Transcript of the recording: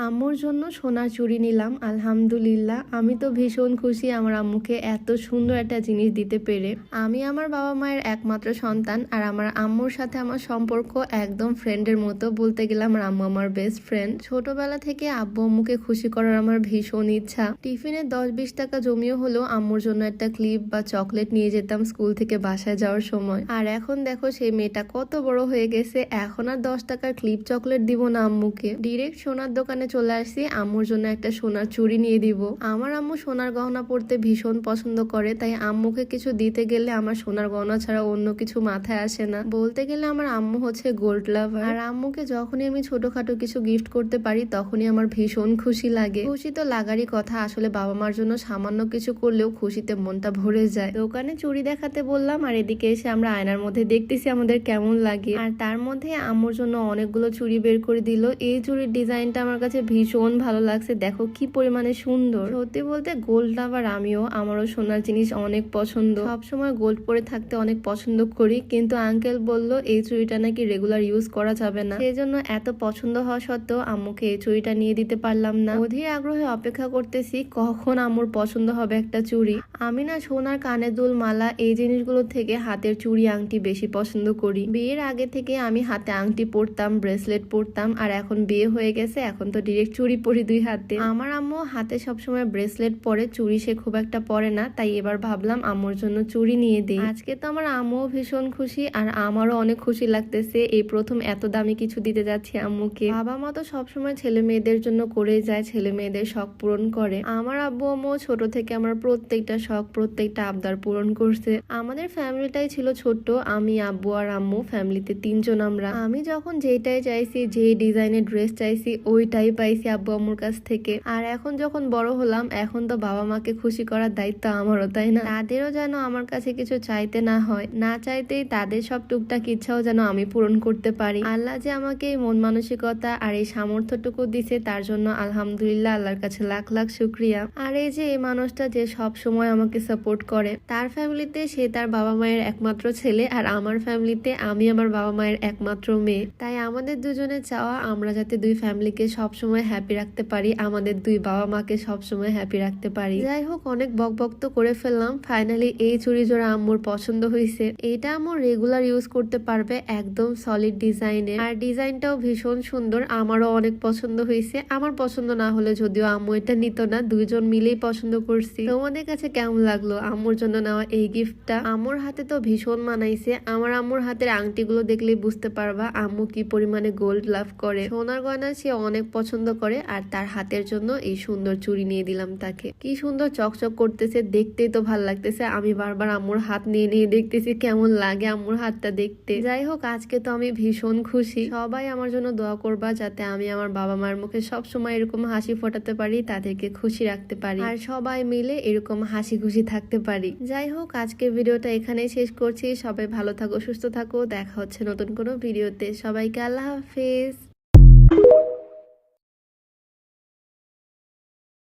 আম্মুর জন্য সোনার চুড়ি নিলাম। আলহামদুলিল্লাহ, আমি তো ভীষণ খুশি আমার আম্মুকে এত সুন্দর একটা জিনিস দিতে পেরে। আমি আমার বাবা মায়ের একমাত্র সন্তান, আর আমার আম্মুর সাথে আমার সম্পর্ক একদম ফ্রেন্ডের মতো। বলতে গেলে আমার আম্মু আমার বেস্ট ফ্রেন্ড। ছোটবেলা থেকে আব্বু আম্মুকে খুশি করার আমার ভীষণ ইচ্ছা। টিফিনে 10-20 টাকা জমিও হলেও আম্মুর জন্য একটা ক্লিপ বা চকলেট নিয়ে যেতাম স্কুল থেকে বাসায় যাওয়ার সময়। আর এখন দেখো সেই মেয়েটা কত বড় হয়ে গেছে, এখন আর 10 টাকার ক্লিপ চকলেট দিব না আম্মুকে, ডিরেক্ট সোনার দোকানে চলে আসছি আম্মুর জন্য একটা সোনার চুড়ি নিয়ে দিব। আমার আম্মু সোনার গহনা পরতে ভীষণ পছন্দ করে, তাই আম্মুকে কিছু দিতে গেলে আমার সোনার গহনা ছাড়া অন্য কিছু মাথায় আসে না। বলতে গেলে আমার আম্মু হচ্ছে গোল্ড লাভার, আর আম্মুকে যখনই আমি ছোটখাটো কিছু গিফট করতে পারি তখনই আমার ভীষণ খুশি লাগে। খুশি তো লাগারই কথা, আসলে বাবা মার জন্য সামান্য কিছু করলেও খুশিতে মনটা ভরে যায়। দোকানে চুড়ি দেখাতে বললাম, আর এদিকে এসে আমরা আয়নার মধ্যে দেখতেছি আমাদের কেমন লাগে। আর তার মধ্যে আম্মুর জন্য অনেকগুলো চুড়ি বের করে দিল। এই চুড়ির ডিজাইনটা আমার কাছে ভীষণ ভালো লাগছে, দেখো কি পরিমাণে সুন্দর। সত্যি বলতে গোল্ড লাভার আমিও, আমারও সোনার জিনিস অনেক পছন্দ, সবসময় গোল্ড পরে থাকতে অনেক পছন্দ করি। কিন্তু আঙ্কেল বলল এই চুড়িটা নাকি রেগুলার ইউজ করা যাবে না, সেই জন্য এত পছন্দ হওয়া সত্ত্বেও আম্মুকে এই চুড়িটা নিয়ে দিতে পারলাম না। অধীর আগ্রহে অপেক্ষা করতেছি কখন আম্মুর পছন্দ হবে একটা চুড়ি। আমি না সোনার কানের দুল, মালা এই জিনিসগুলো থেকে হাতের চুড়ি আংটি বেশি পছন্দ করি। বিয়ের আগে থেকে আমি হাতে আংটি পরতাম, ব্রেসলেট পরতাম, আর এখন বিয়ে হয়ে গেছে এখন তো ডিরেক্ট চুড়ি পরি 2 হাতে। আমার আম্মু হাতে সবসময় ব্রেসলেট পরে, চুড়ি সে খুব একটা পরে না, তাই এবার ভাবলাম আম্মুর জন্য চুড়ি নিয়ে দিই। আজকে তো আমার আম্মুও ভীষণ খুশি, আর আমারও অনেক খুশি লাগতেছে এই প্রথম এত দামি কিছু দিতে যাচ্ছি আম্মুকে। বাবা মা তো সবসময় ছেলে মেয়েদের জন্য করে যায়, ছেলে মেয়েদের শখ পূরণ করে। আমার আব্বু আম্মু ছোট থেকে আমার প্রত্যেকটা শখ, প্রত্যেকটা আবদার পূরণ করছে। আমাদের ফ্যামিলিটাই ছিল ছোট্ট, আমি আব্বু আর আম্মু, ফ্যামিলিতে 3 জন আমরা। আমি যখন যেটাই চাইছি, যে ডিজাইনের ড্রেস চাইছি ওইটাই পাইছি আব্বু আম্মুর কাছ থেকে। আর এখন যখন বড় হলাম, এখন তো বাবা মাকে খুশি করার দায়িত্ব আমারও, তাই না? তাদেরও যেন আমার কাছে কিছু চাইতে না হয়, না চাইতেই তাদের সব টুকটাক ইচ্ছাও যেন আমি পূরণ করতে পারি। আল্লাহ যে আমাকে এই মন মানসিকতা আর এই সামর্থ্যটুকু দিছে, তার জন্য আলহামদুলিল্লাহ, আল্লাহর কাছে লাখ লাখ শুকরিয়া। আর এই যে এই মানুষটা যে সব সময় আমাকে সাপোর্ট করে, তার ফ্যামিলিতে সে তার বাবা মায়ের একমাত্র ছেলে, আর আমার ফ্যামিলিতে আমি আমার বাবা মায়ের একমাত্র মেয়ে। তাই আমাদের দুজনের চাওয়া আমরা যাতে 2 ফ্যামিলিকে সবসময় হ্যাপি রাখতে পারি, আমাদের 2 বাবা মাকে সবসময় হ্যাপি রাখতে পারি। যাই হোক, অনেক বকবক করে ফেললাম। ফাইনালি এই চুড়ি জোড়া আম্মুর পছন্দ হয়েছে। এটা আম্মু রেগুলার ইউজ করতে পারবে, একদম সলিড ডিজাইনের, আর ডিজাইনটাও ভীষণ সুন্দর। আমারও অনেক পছন্দ হয়েছে। আমার পছন্দ না হলে যদিও আম্মু এটা নিত না, 2 জন মিলেই পছন্দ করছি। তোমাদের কাছে কেমন লাগলো আম্মুর জন্য নেওয়া এই গিফটটা? আম্মুর হাতে তো ভীষণ মানাইছে। আমার আম্মুর হাতের আংটিগুলো দেখলেই বুঝতে পারবা আম্মু কি পরিমাণে গোল্ড লাভ করে। সোনার গয়না সে অনেক পছন্দ করে, আর তার হাতের জন্য এই সুন্দর চুড়ি নিয়ে দিলাম তাকে। কি সুন্দর চকচক করতেছে, দেখতেই তো ভাল লাগতেছে। আমি বারবার আম্মুর হাত নিয়ে নিয়ে দেখতেছি কেমন লাগে আম্মুর হাতটা দেখতে। যাই হোক, আজকে তো আমি ভীষণ খুশি। সবাই আমার জন্য দোয়া করবা যাতে আমি আমার বাবা মায়ের মুখে সবসময় এরকম হাসি ফোটাতে পারি, তাদেরকে খুশি রাখতে পারি, আর সবাই মিলে এরকম হাসি খুশি থাকতে পারি। যাই হোক, আজকের ভিডিওটা এখানেই শেষ করছি। সবাই ভালো থাকো, সুস্থ থাকো, দেখা হচ্ছে নতুন কোনো ভিডিওতে। সবাইকে আল্লাহ হাফেজ।